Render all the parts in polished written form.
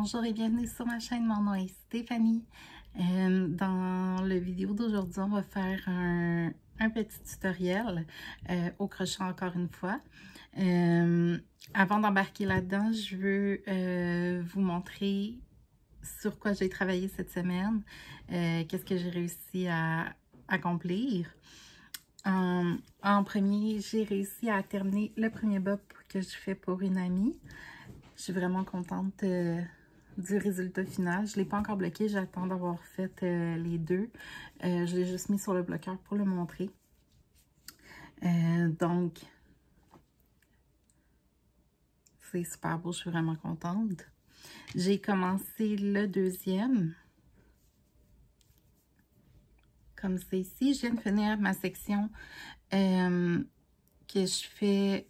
Bonjour et bienvenue sur ma chaîne, mon nom est Stéphanie. Dans la vidéo d'aujourd'hui, on va faire un petit tutoriel au crochet encore une fois. Avant d'embarquer là-dedans, je veux vous montrer sur quoi j'ai travaillé cette semaine, qu'est-ce que j'ai réussi à accomplir. En premier, j'ai réussi à terminer le premier bob que je fais pour une amie. Je suis vraiment contente du résultat final. Je ne l'ai pas encore bloqué, j'attends d'avoir fait les deux. Je l'ai juste mis sur le bloqueur pour le montrer. Donc, c'est super beau, je suis vraiment contente. J'ai commencé le deuxième. Comme c'est ici, je viens de finir ma section que je fais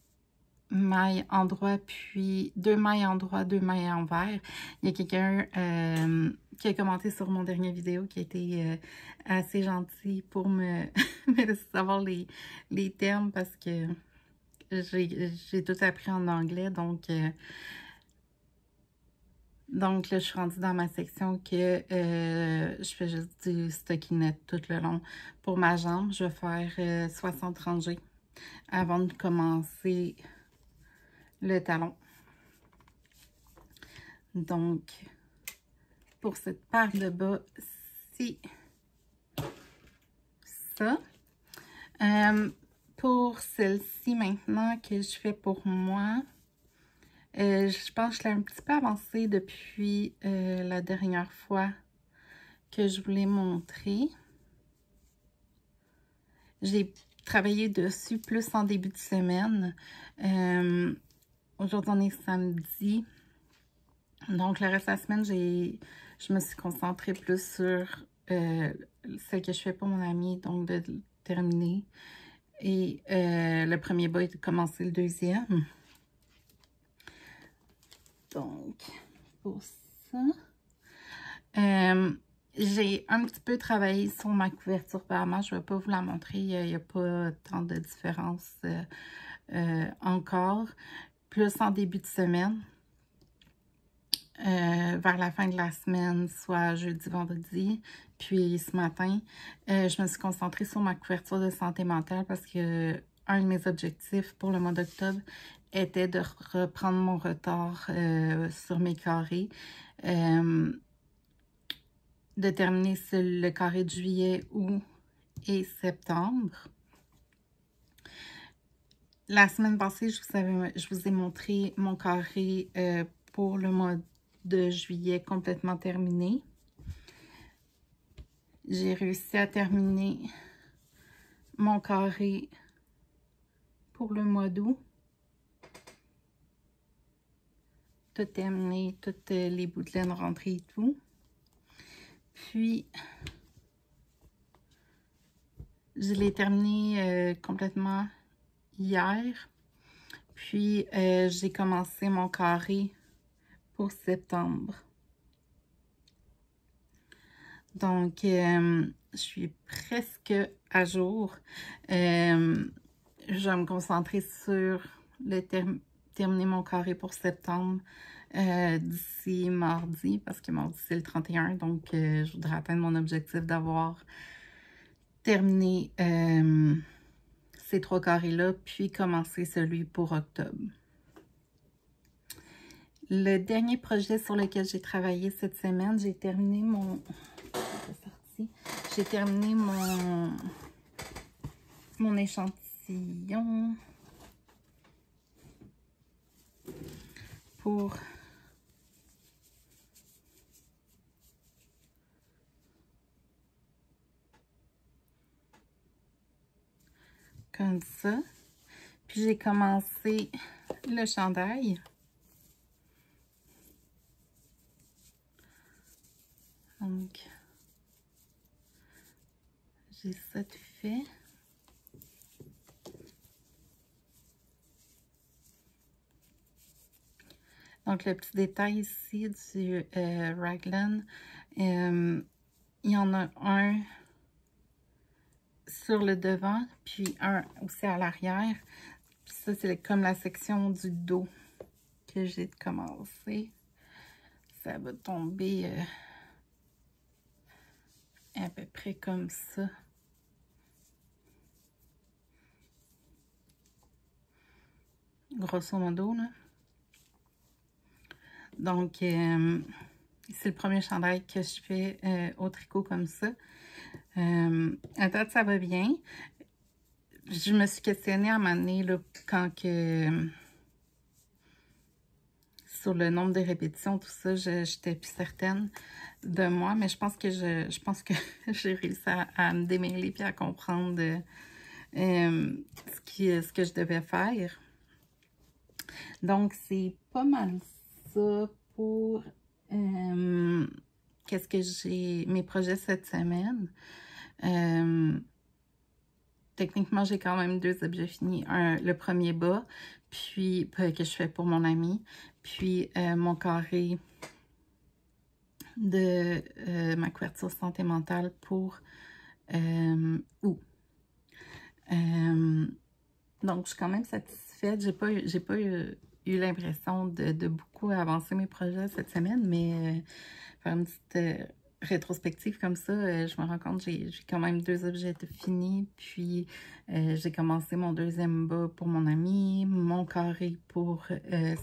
maille endroit, puis 2 mailles endroit, 2 mailles envers. Il y a quelqu'un qui a commenté sur mon dernier vidéo qui a été assez gentil pour me laisser savoir les termes parce que j'ai tout appris en anglais. Donc là, je suis rendue dans ma section que je fais juste du stockinette tout le long. Pour ma jambe, je vais faire 60 rangées avant de commencer le talon. Donc, pour cette paire de bas, c'est ça. Pour celle-ci maintenant que je fais pour moi, je pense que je l'ai un petit peu avancée depuis la dernière fois que je vous l'ai montré. J'ai travaillé dessus plus en début de semaine. Aujourd'hui, on est samedi. Donc, le reste de la semaine, je me suis concentrée plus sur celle que je fais pour mon amie, donc de terminer. Et le premier bas est de commencer le deuxième. Donc, pour ça, j'ai un petit peu travaillé sur ma couverture par je ne vais pas vous la montrer, il n'y a pas tant de différence encore. Plus en début de semaine. Vers la fin de la semaine, soit jeudi, vendredi, puis ce matin, je me suis concentrée sur ma couverture de santé mentale parce que un de mes objectifs pour le mois d'octobre était de reprendre mon retard sur mes carrés, de terminer le carré de juillet, août et septembre. La semaine passée, je vous ai montré mon carré pour le mois de juillet complètement terminé. J'ai réussi à terminer mon carré pour le mois d'août. Tout terminé, toutes les bouts de laine rentrées et tout. Puis, je l'ai terminé complètement hier. Puis, j'ai commencé mon carré pour septembre. Donc, je suis presque à jour. Je vais me concentrer sur terminer mon carré pour septembre d'ici mardi, parce que mardi c'est le 31, donc je voudrais atteindre mon objectif d'avoir terminé ces 3 carrés-là, puis commencer celui pour octobre. Le dernier projet sur lequel j'ai travaillé cette semaine, j'ai terminé mon... J'ai terminé mon échantillon pour comme ça. Puis j'ai commencé le chandail. Donc, j'ai ça tout fait. Donc, le petit détail ici du raglan, il y en a un sur le devant, puis un aussi à l'arrière. Puis ça, c'est comme la section du dos que j'ai commencé. ça va tomber à peu près comme ça. Grosso modo, là. Donc, c'est le premier chandail que je fais au tricot comme ça. À date, ça va bien. Je me suis questionnée à un moment donné, là, quand que... sur le nombre de répétitions, tout ça, j'étais plus certaine de moi, mais je pense que j'ai réussi à me démêler puis à comprendre ce que je devais faire. Donc, c'est pas mal ça pour qu'est-ce que j'ai, mes projets cette semaine. Techniquement, j'ai quand même 2 objets finis. Le premier bas, puis que je fais pour mon ami, puis mon carré de ma couverture santé mentale pour août. Donc, je suis quand même satisfaite. J'ai pas eu l'impression de beaucoup avancer mes projets cette semaine, mais faire une petite rétrospective comme ça, je me rends compte que j'ai quand même 2 objets finis, puis j'ai commencé mon 2e bas pour mon ami, mon carré pour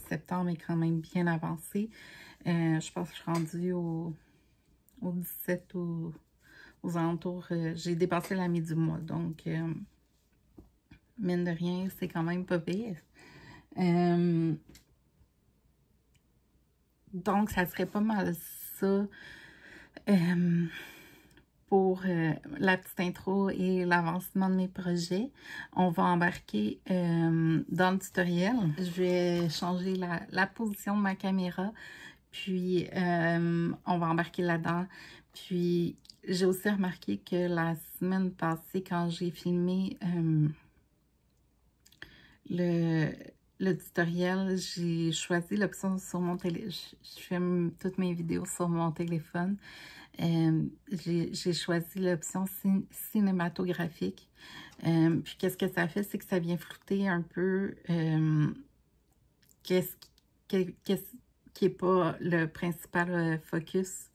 septembre est quand même bien avancé. Je pense que je suis rendue au 17 ou aux alentours, j'ai dépassé la mi du mois, donc mine de rien, c'est quand même pas pire. Donc, ça serait pas mal ça pour la petite intro et l'avancement de mes projets. On va embarquer dans le tutoriel. Je vais changer la position de ma caméra, puis on va embarquer là-dedans. Puis, j'ai aussi remarqué que la semaine passée, quand j'ai filmé le tutoriel, j'ai choisi l'option sur mon téléphone. Je fais toutes mes vidéos sur mon téléphone. J'ai choisi l'option cinématographique. Puis qu'est-ce que ça fait, c'est que ça vient flouter un peu qu'est-ce qui n'est pas le principal focus.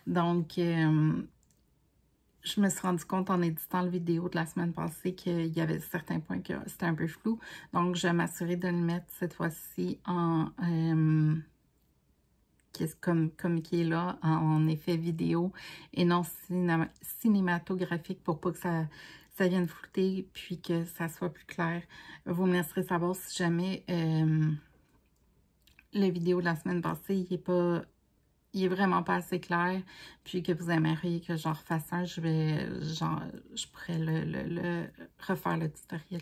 Donc, je me suis rendu compte en éditant la vidéo de la semaine passée qu'il y avait certains points que c'était un peu flou. Donc, je vais m'assurer de le mettre cette fois-ci en comme qui est là, en effet vidéo et non cinématographique pour pas que ça vienne flouter puis que ça soit plus clair. Vous me laisserez savoir si jamais la vidéo de la semaine passée, il est vraiment pas assez clair, puis que vous aimeriez que j'en refasse un, je pourrais le refaire le tutoriel.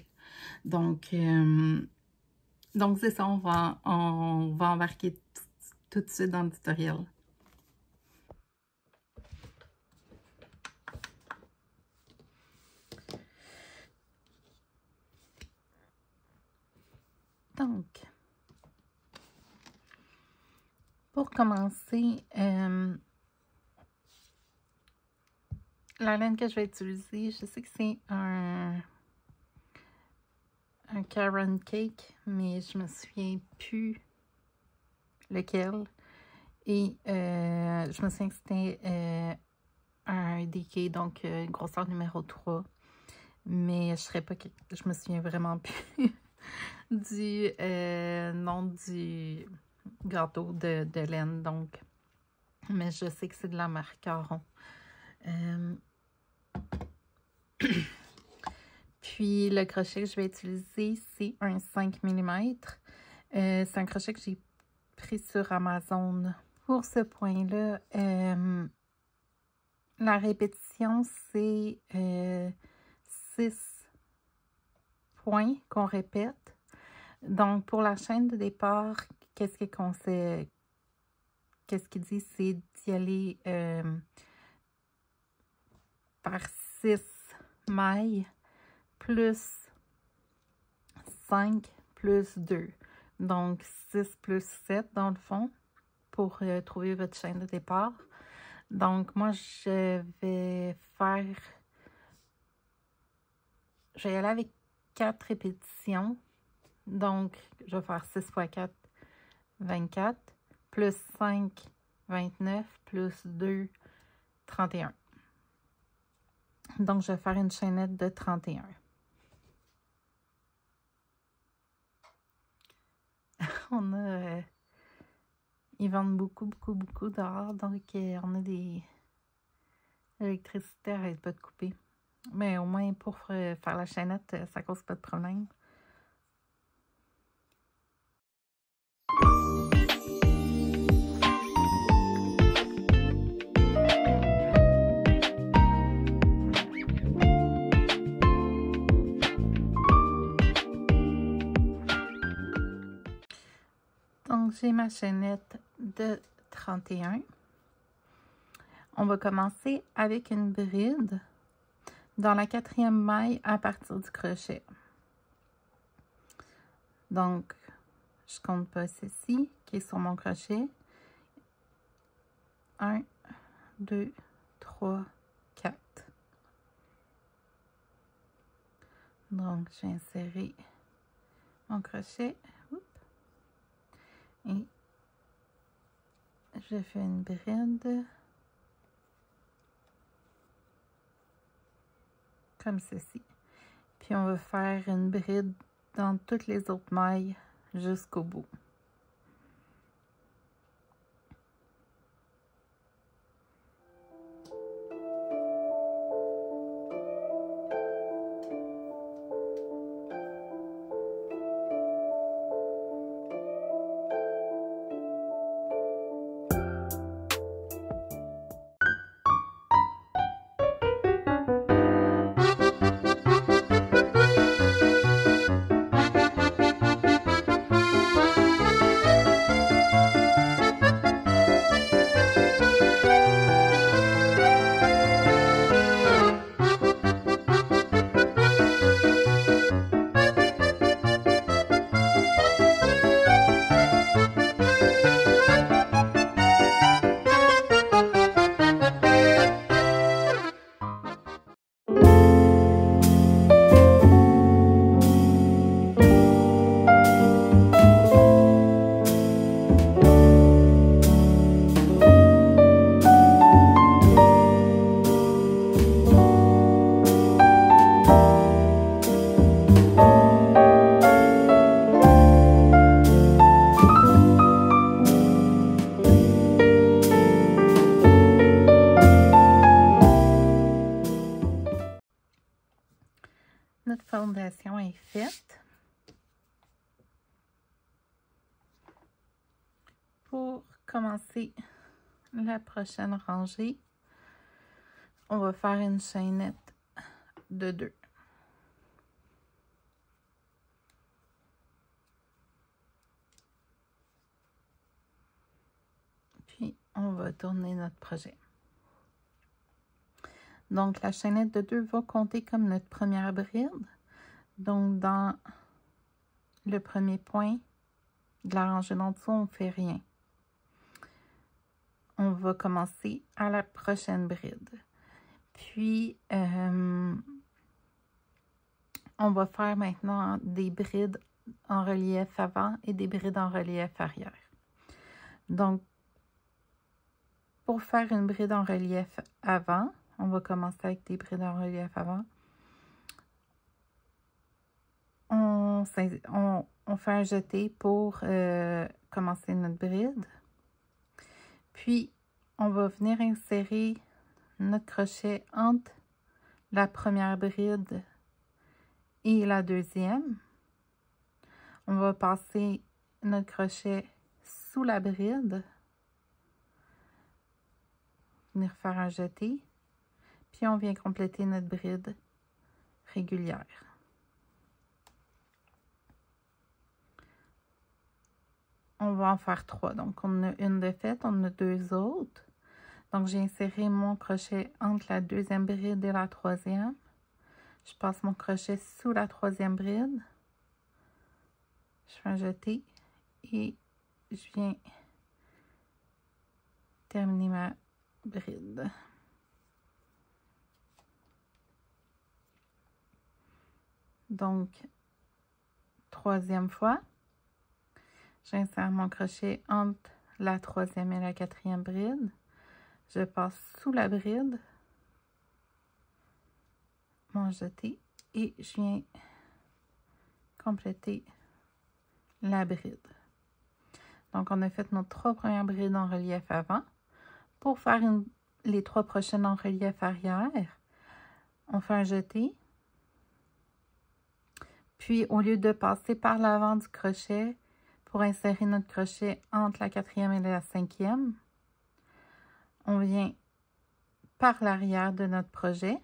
Donc c'est ça, on va embarquer tout de suite dans le tutoriel. Donc, pour commencer, la laine que je vais utiliser, je sais que c'est un Caron Cake, mais je me souviens plus lequel. Et je me souviens que c'était un DK, donc grosseur numéro 3. Mais je me souviens vraiment plus du nom du gâteau de laine, donc. Mais je sais que c'est de la marque Caron. Puis le crochet que je vais utiliser, c'est un 5 mm. C'est un crochet que j'ai pris sur Amazon. Pour ce point-là, la répétition, c'est 6 points qu'on répète. Donc, pour la chaîne de départ, qu'est-ce qu'il dit? C'est d'y aller par 6 mailles plus 5 plus 2. Donc, 6 plus 7 dans le fond pour trouver votre chaîne de départ. Donc, moi, je vais y aller avec 4 répétitions. Donc, je vais faire 6 x 4, 24, plus 5, 29 plus 2, 31. Donc, je vais faire une chaînette de 31. On a... ils vendent beaucoup dehors, donc on a des... L'électricité n'arrête pas de couper. Mais au moins, pour faire la chaînette, ça cause pas de problème. Donc, j'ai ma chaînette de 31. On va commencer avec une bride dans la 4e maille à partir du crochet. Donc, je compte pas ceci qui est sur mon crochet. 1, 2, 3, 4. Donc, je vais insérer mon crochet. Et je fais une bride comme ceci. Puis on va faire une bride dans toutes les autres mailles jusqu'au bout. Notre fondation est faite. Pour commencer la prochaine rangée, on va faire une chaînette de 2. Puis, on va tourner notre projet. Donc, la chaînette de 2 va compter comme notre première bride. Donc, dans le premier point de la rangée d'en dessous, on ne fait rien. On va commencer à la prochaine bride. Puis, on va faire maintenant des brides en relief avant et des brides en relief arrière. Donc, pour faire une bride en relief avant, on va commencer avec des brides en relief avant. On fait un jeté pour commencer notre bride. Puis, on va venir insérer notre crochet entre la première bride et la deuxième. On va passer notre crochet sous la bride. Venir faire un jeté. Puis, on vient compléter notre bride régulière. On va en faire 3. Donc, on a une de faite, on a 2 autres. Donc, j'ai inséré mon crochet entre la deuxième bride et la troisième. Je passe mon crochet sous la troisième bride. Je fais un jeté et je viens terminer ma bride. Donc, troisième fois. J'insère mon crochet entre la troisième et la quatrième bride. Je passe sous la bride, mon jeté, et je viens compléter la bride. Donc, on a fait nos 3 premières brides en relief avant. Pour faire les 3 prochaines en relief arrière, on fait un jeté. Puis, au lieu de passer par l'avant du crochet pour insérer notre crochet entre la quatrième et la cinquième, on vient par l'arrière de notre projet.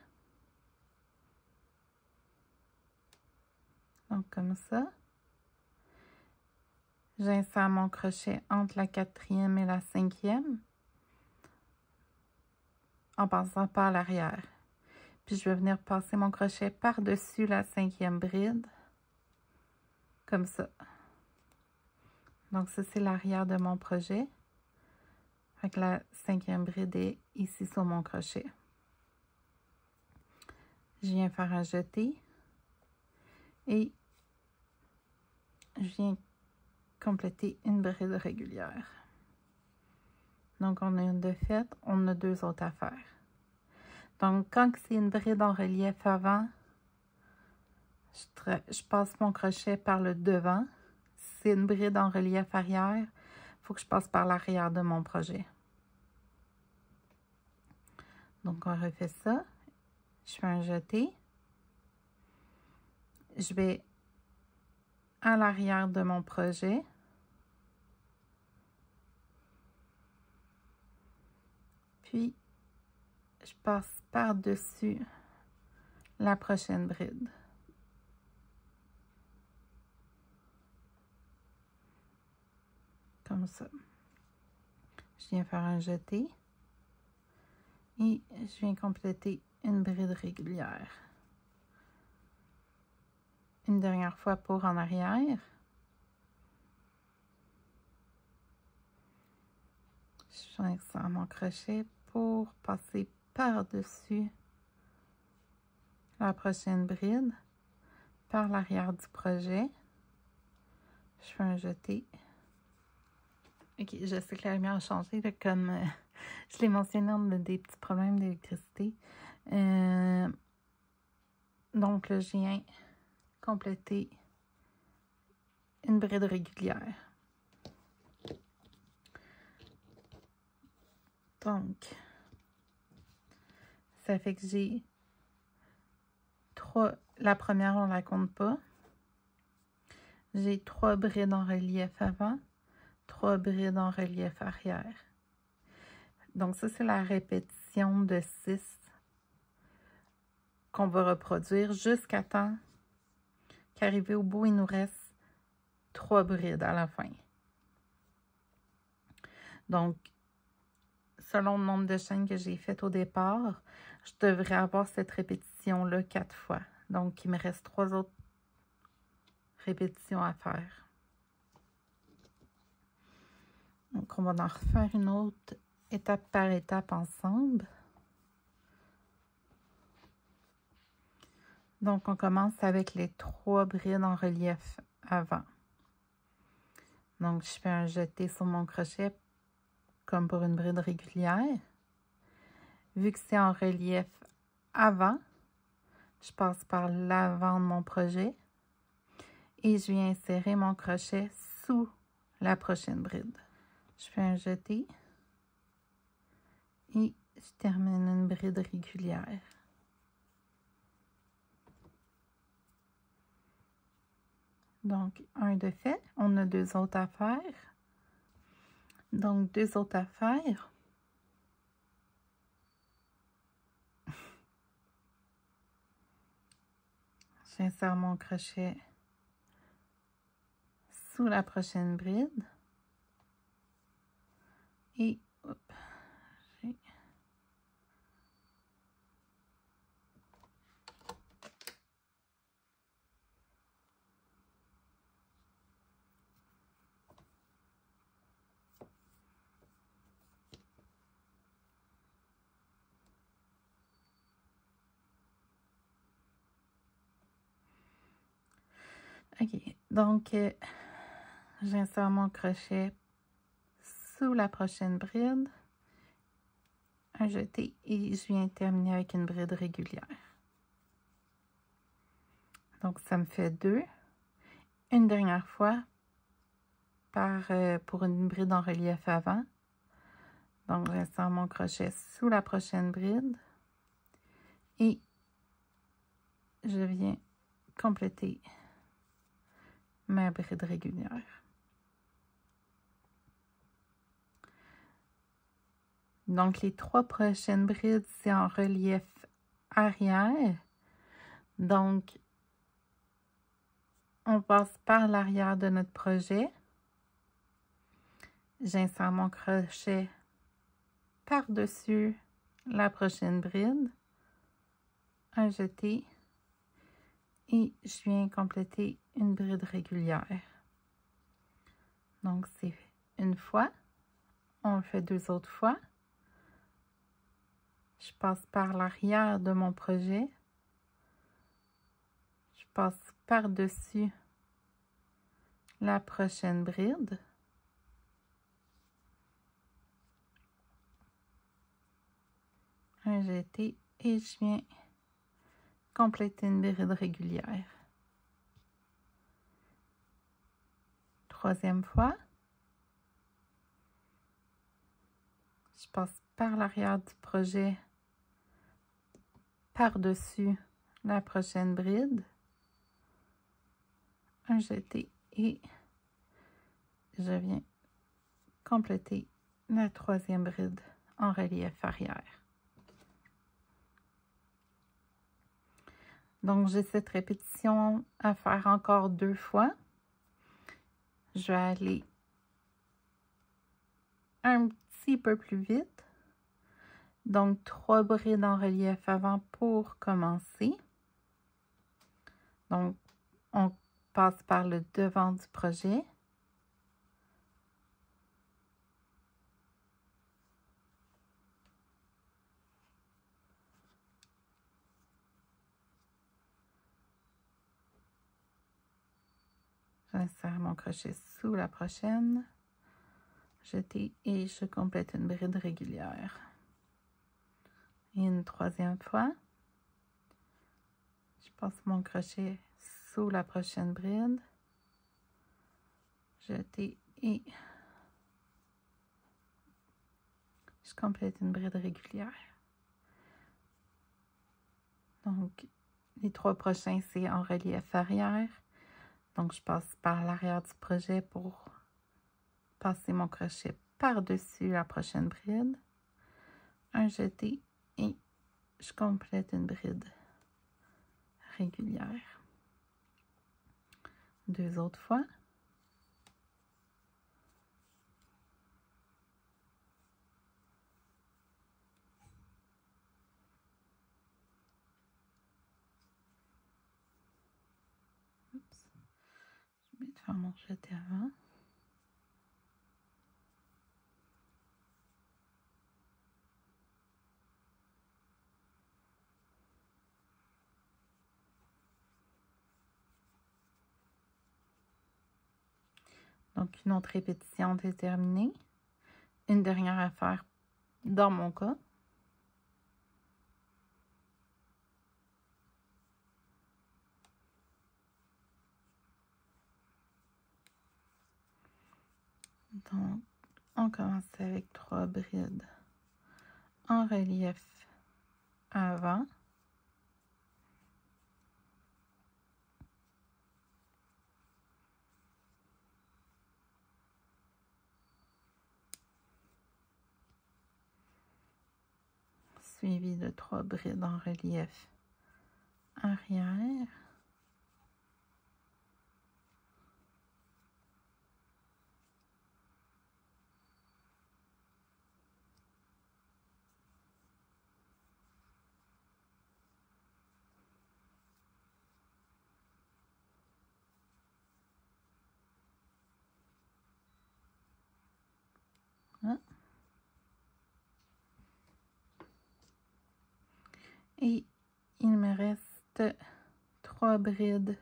Donc, comme ça. J'insère mon crochet entre la quatrième et la cinquième en passant par l'arrière. Puis, je vais venir passer mon crochet par-dessus la cinquième bride, comme ça. Donc, ça, c'est l'arrière de mon projet. Fait que la cinquième bride est ici sur mon crochet. Je viens faire un jeté et je viens compléter une bride régulière. Donc, on a une de faite, on a 2 autres à faire. Donc, quand c'est une bride en relief avant, je passe mon crochet par le devant. Si c'est une bride en relief arrière, il faut que je passe par l'arrière de mon projet. Donc, on refait ça. Je fais un jeté. Je vais à l'arrière de mon projet. Puis, je passe par-dessus la prochaine bride. Comme ça. Je viens faire un jeté. Et je viens compléter une bride régulière. Une dernière fois pour en arrière. J'insère mon crochet pour passer par-dessus la prochaine bride, par l'arrière du projet. Je fais un jeté. Ok, je sais que la lumière a changé, là, comme je l'ai mentionné, on a des petits problèmes d'électricité. Donc là, je viens compléter une bride régulière. Donc, ça fait que j'ai 3, la première, on ne la compte pas. J'ai 3 brides en relief avant, 3 brides en relief arrière. Donc, ça, c'est la répétition de 6 qu'on va reproduire jusqu'à temps qu'arrivé au bout, il nous reste 3 brides à la fin. Donc, selon le nombre de chaînes que j'ai faites au départ, je devrais avoir cette répétition-là 4 fois. Donc, il me reste 3 autres répétitions à faire. Donc, on va en refaire une autre étape par étape ensemble. Donc, on commence avec les 3 brides en relief avant. Donc, je fais un jeté sur mon crochet comme pour une bride régulière. Vu que c'est en relief avant, je passe par l'avant de mon projet et je viens insérer mon crochet sous la prochaine bride. Je fais un jeté et je termine une bride régulière. Donc, un de fait, on a 2 autres à faire. Donc, 2 autres à faire. J'insère mon crochet sous la prochaine bride. Et, hop, ok, donc, j'insère mon crochet sous la prochaine bride, un jeté et je viens terminer avec une bride régulière. Donc ça me fait 2. Une dernière fois pour une bride en relief avant. Donc j'insère mon crochet sous la prochaine bride et je viens compléter ma bride régulière. Donc les 3 prochaines brides, c'est en relief arrière. Donc on passe par l'arrière de notre projet. J'insère mon crochet par-dessus la prochaine bride, un jeté et je viens compléter une bride régulière. Donc c'est une fois, on le fait 2 autres fois. Je passe par l'arrière de mon projet, je passe par-dessus la prochaine bride, un jeté et je viens compléter une bride régulière. 3e fois, je passe par l'arrière du projet, par-dessus la prochaine bride, un jeté et je viens compléter la 3e bride en relief arrière. Donc j'ai cette répétition à faire encore 2 fois. Je vais aller un petit peu plus vite. Donc 3 brides en relief avant pour commencer. Donc on passe par le devant du projet. J'insère mon crochet sous la prochaine, jeté et je complète une bride régulière. Et une 3e fois, je passe mon crochet sous la prochaine bride, jeté et je complète une bride régulière. Donc les 3 prochains c'est en relief arrière. Donc, je passe par l'arrière du projet pour passer mon crochet par-dessus la prochaine bride, un jeté et je complète une bride régulière. 2 autres fois. Oups. Je vais de faire mon jeté avant. Donc, une autre répétition déterminée. Une dernière à faire dans mon cas. Donc, on commence avec 3 brides en relief avant. Suivi de 3 brides en relief arrière. Et il me reste 3 brides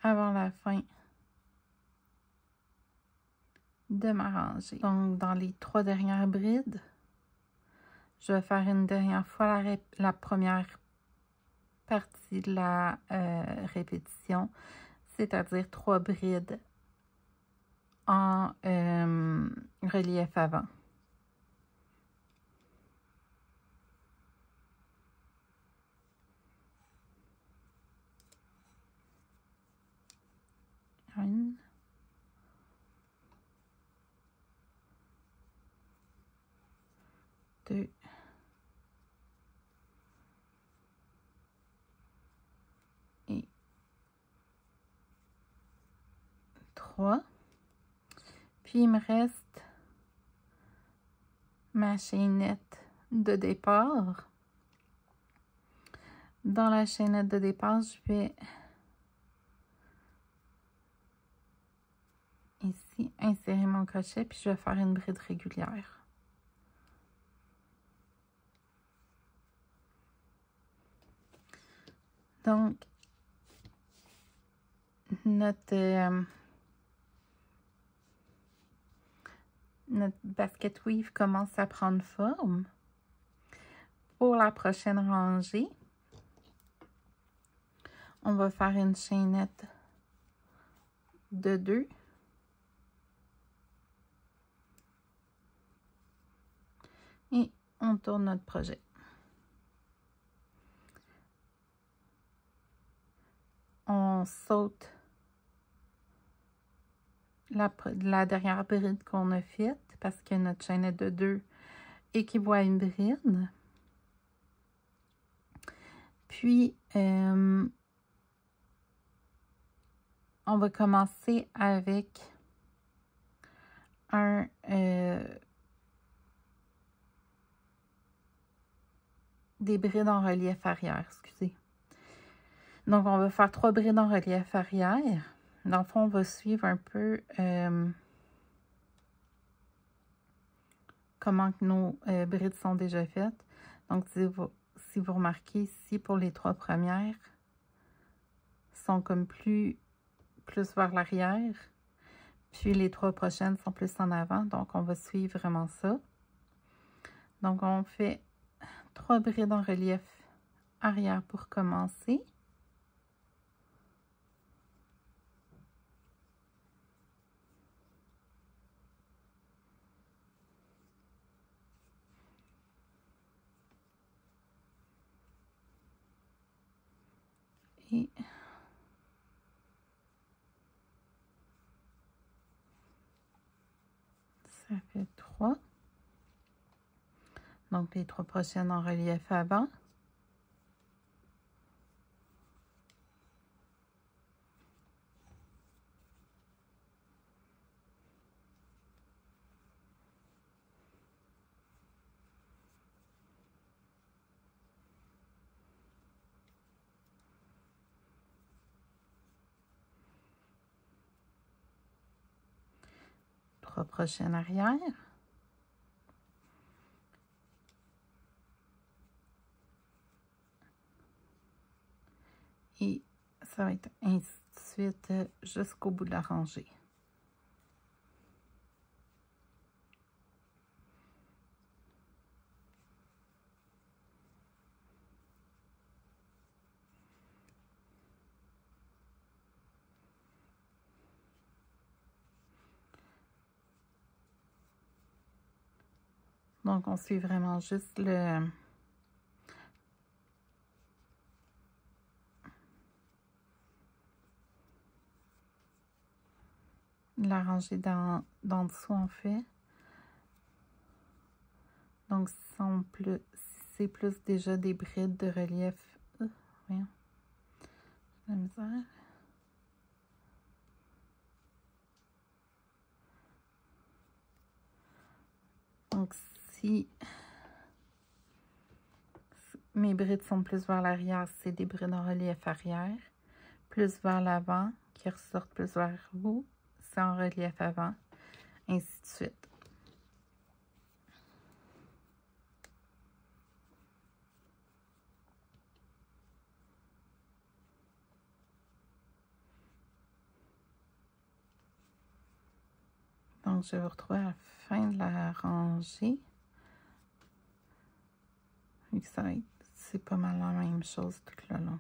avant la fin de ma rangée. Donc, dans les 3 dernières brides, je vais faire une dernière fois la première partie de la répétition, c'est-à-dire 3 brides en relief avant. Une, 2, et 3. Puis, il me reste ma chaînette de départ. Dans la chaînette de départ, je vais ici insérer mon crochet, puis je vais faire une bride régulière. Donc, notre basket weave commence à prendre forme. Pour la prochaine rangée, on va faire une chaînette de 2. Et on tourne notre projet. On saute la dernière bride qu'on a faite parce que notre chaînette de 2 équivaut à une bride. Puis, on va commencer avec des brides en relief arrière, excusez. Donc, on va faire 3 brides en relief arrière. Dans le fond, on va suivre un peu comment que nos brides sont déjà faites. Donc, si vous remarquez ici, pour les 3 premières, sont comme plus vers l'arrière. Puis, les 3 prochaines sont plus en avant. Donc, on va suivre vraiment ça. Donc, on fait 3 brides en relief arrière pour commencer. Et ça fait 3. Donc, les 3 prochaines en relief avant. Prochaine arrière. Et ça va être ainsi de suite jusqu'au bout de la rangée. Donc, on suit vraiment juste la rangée d'en dessous, en fait. Donc, si c'est plus déjà des brides de relief. Voyons. La misère. Donc, si mes brides sont plus vers l'arrière, c'est des brides en relief arrière. Plus vers l'avant, qui ressortent plus vers vous, c'est en relief avant. Ainsi de suite. Donc, je vais vous retrouver à la fin de la rangée. C'est pas mal la même chose tout le long.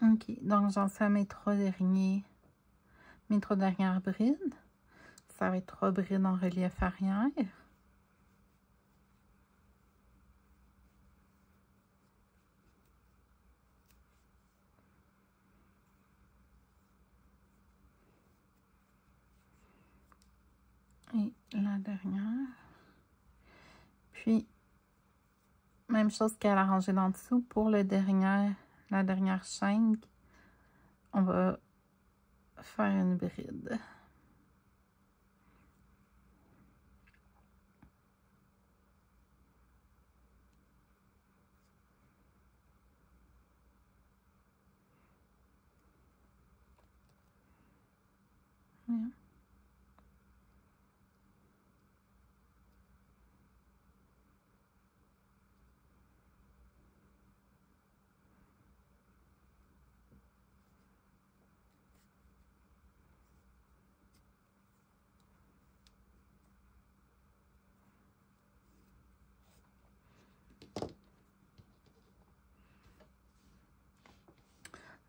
Ok, donc j'en suis à mes trois dernières brides. Ça va être 3 brides en relief arrière. Et la dernière. Puis, même chose qu'à la rangée d'en dessous, pour la dernière chaîne, on va faire une bride. Voilà.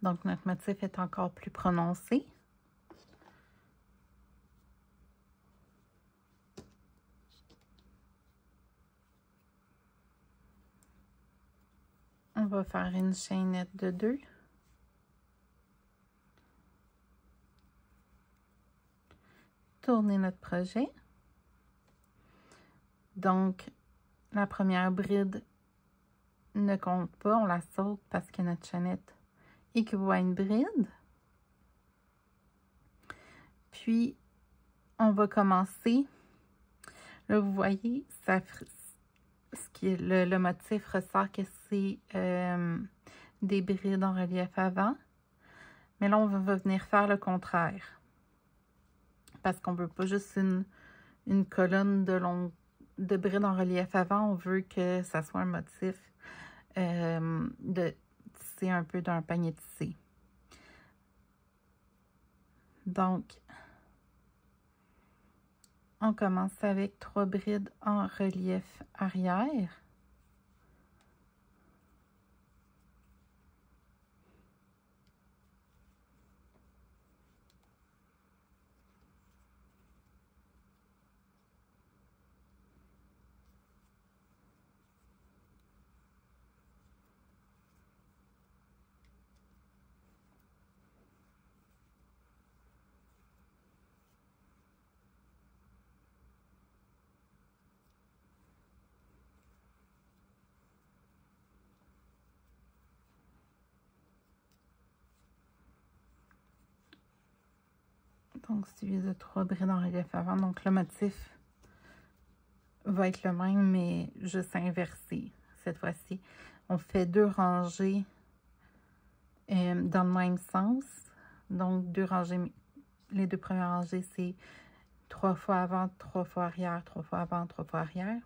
Donc, notre motif est encore plus prononcé. On va faire une chaînette de 2. Tourner notre projet. Donc, la première bride ne compte pas, on la saute parce que notre chaînette équivaut à une bride. Puis, on va commencer. Là, vous voyez, le motif ressort que c'est des brides en relief avant. Mais là, on va venir faire le contraire. Parce qu'on ne veut pas juste une colonne de brides en relief avant. On veut que ça soit un motif de tisser un peu d'un panier tissé. Donc, on commence avec 3 brides en relief arrière. Donc, suivi de 3 brides en relief avant. Donc, le motif va être le même, mais juste inversé. Cette fois-ci, on fait 2 rangées dans le même sens. Donc, 2 rangées, les 2 premières rangées, c'est 3 fois avant, 3 fois arrière, 3 fois avant, 3 fois arrière.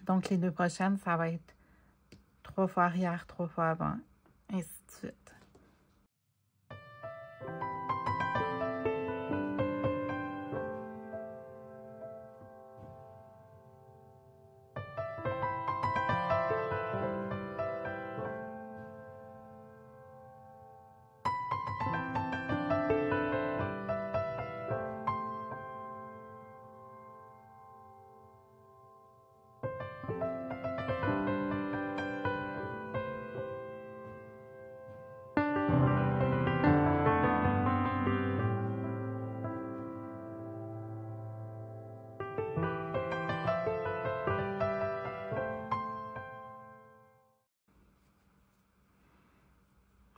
Donc, les 2 prochaines, ça va être 3 fois arrière, 3 fois avant, ainsi de suite.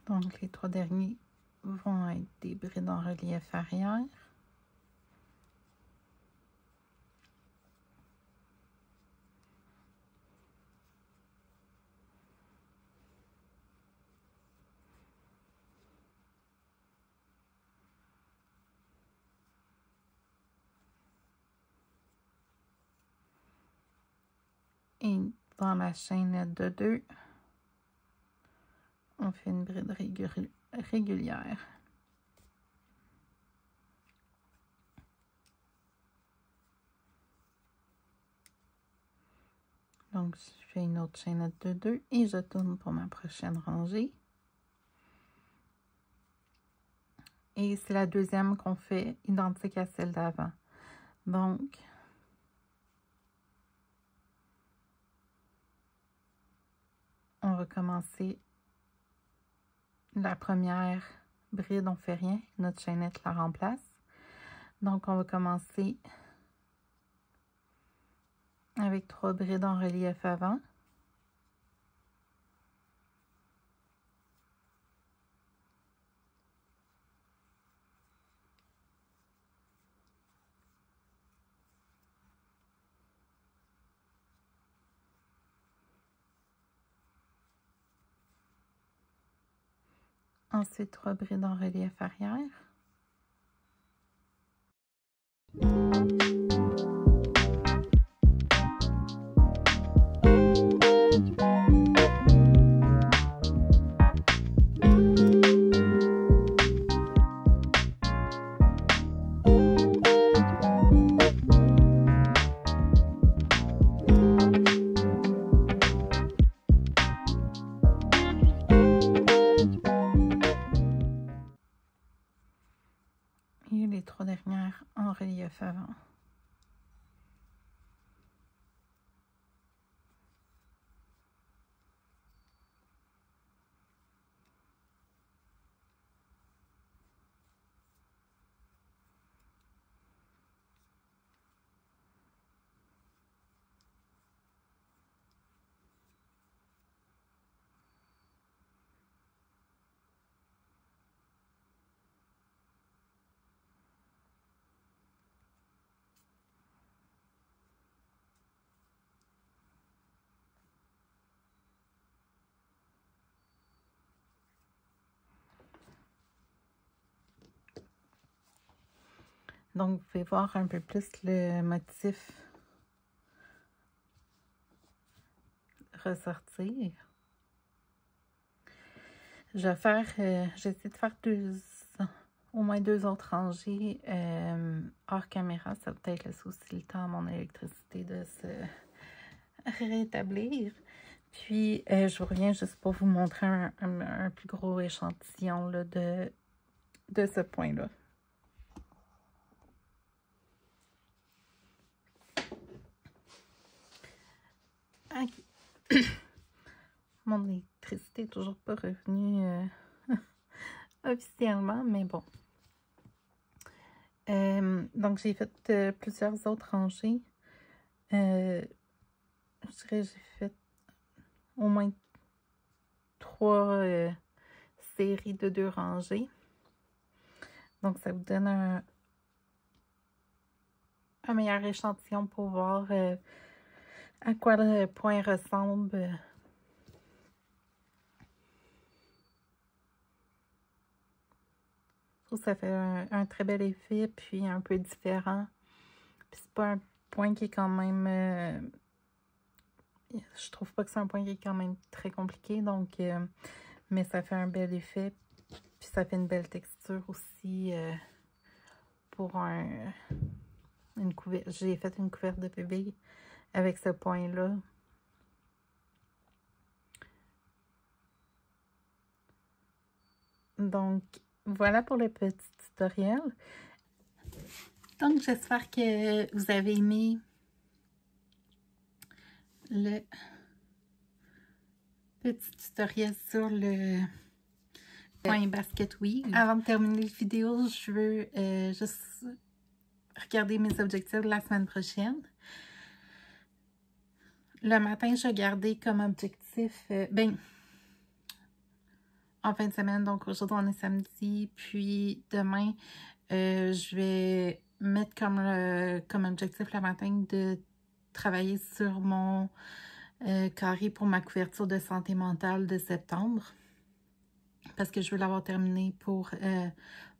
Donc, les 3 derniers vont être des brides en relief arrière. Et dans la chaînette de 2, on fait une bride régulière. Donc, je fais une autre chaînette de 2 et je tourne pour ma prochaine rangée. Et c'est la deuxième qu'on fait identique à celle d'avant. Donc, on va commencer la première bride, on fait rien, notre chaînette la remplace. Donc, on va commencer avec 3 brides en relief avant. Ensuite, 3 brides en relief arrière. Et les 3 dernières en relief avant. Donc, vous pouvez voir un peu plus le motif ressortir. Je vais faire, j'essaie de faire au moins 2 autres rangées hors caméra. Ça va peut-être laisser aussi le temps à mon électricité de se rétablir. Puis, je reviens juste pour vous montrer un plus gros échantillon là, de ce point-là. Ok. Mon électricité n'est toujours pas revenue officiellement, mais bon. Donc, j'ai fait plusieurs autres rangées. Je dirais j'ai fait au moins 3 séries de 2 rangées. Donc, ça vous donne un meilleur échantillon pour voir à quoi le point ressemble. Je trouve que ça fait un très bel effet, puis un peu différent. Puis c'est pas un point qui est quand même... je trouve pas que c'est un point qui est quand même très compliqué, donc... mais ça fait un bel effet, puis ça fait une belle texture aussi pour une couverte. J'ai fait une couverte de bébé avec ce point-là. Donc, voilà pour le petit tutoriel. Donc, j'espère que vous avez aimé le petit tutoriel sur le point basket weave. Avant de terminer la vidéo, je veux juste regarder mes objectifs de la semaine prochaine. Le matin, je vais garder comme objectif, en fin de semaine, donc aujourd'hui on est samedi, puis demain, je vais mettre comme objectif le matin de travailler sur mon carré pour ma couverture de santé mentale de septembre. Parce que je veux l'avoir terminé pour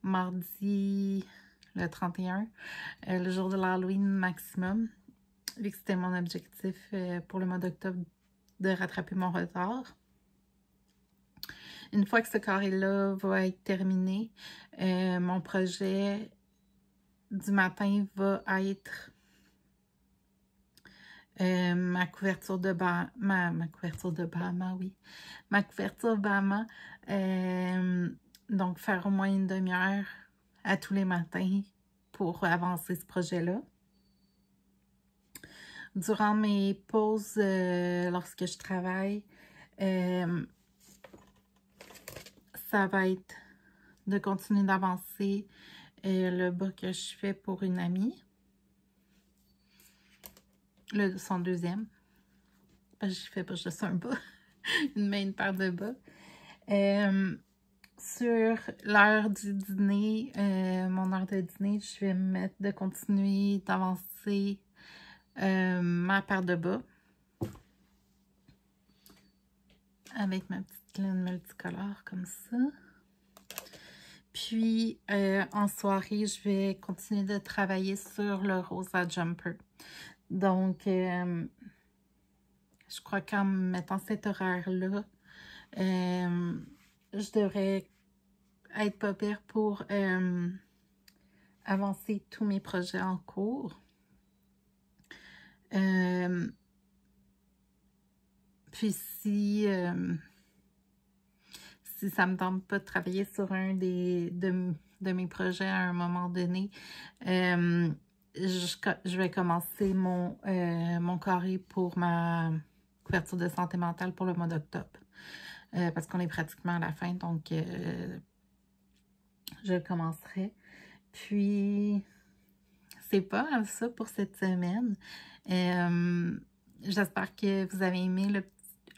mardi le 31, le jour de l'Halloween maximum. vu que c'était mon objectif pour le mois d'octobre de rattraper mon retard. Une fois que ce carré-là va être terminé, mon projet du matin va être ma couverture de ma couverture de Bahama, oui. Ma couverture Bahama. Donc, faire au moins une demi-heure à tous les matins pour avancer ce projet-là. Durant mes pauses, lorsque je travaille, ça va être de continuer d'avancer le bas que je fais pour une amie. Son deuxième. Parce que je fais pas juste un bas. Une main, une paire de bas. Sur l'heure du dîner, mon heure de dîner, je vais me mettre de continuer d'avancer ma paire de bas. Avec ma petite laine multicolore comme ça. Puis, en soirée, je vais continuer de travailler sur le Rosa Jumper. Donc, je crois qu'en mettant cet horaire-là, je devrais être pas pire pour avancer tous mes projets en cours. Puis, si ça me tente pas de travailler sur un de mes projets à un moment donné, je vais commencer mon carré pour ma couverture de santé mentale pour le mois d'octobre. Parce qu'on est pratiquement à la fin, donc je le commencerai. Puis, c'est pas ça pour cette semaine. J'espère que vous avez aimé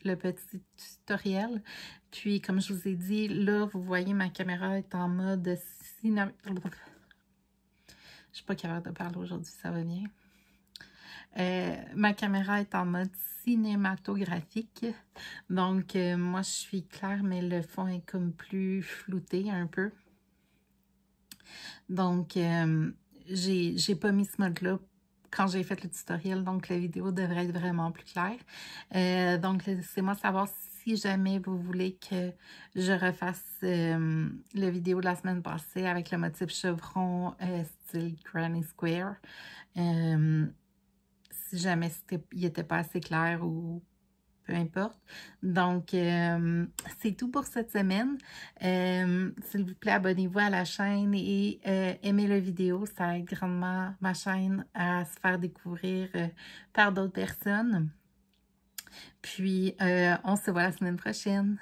le petit tutoriel. Puis, comme je vous ai dit, là, vous voyez, ma caméra est en mode cinéma. Je suis pas capable de parler aujourd'hui, ça va bien. Ma caméra est en mode cinématographique. Donc, moi, je suis claire, mais le fond est comme plus flouté un peu. Donc, j'ai pas mis ce mode-là quand j'ai fait le tutoriel, donc la vidéo devrait être vraiment plus claire. Donc, laissez-moi savoir si jamais vous voulez que je refasse la vidéo de la semaine passée avec le motif chevron style Granny Square. Si jamais il n'était pas assez clair ou peu importe. Donc, c'est tout pour cette semaine. S'il vous plaît, abonnez-vous à la chaîne et aimez la vidéo. Ça aide grandement ma chaîne à se faire découvrir par d'autres personnes. Puis, on se voit la semaine prochaine.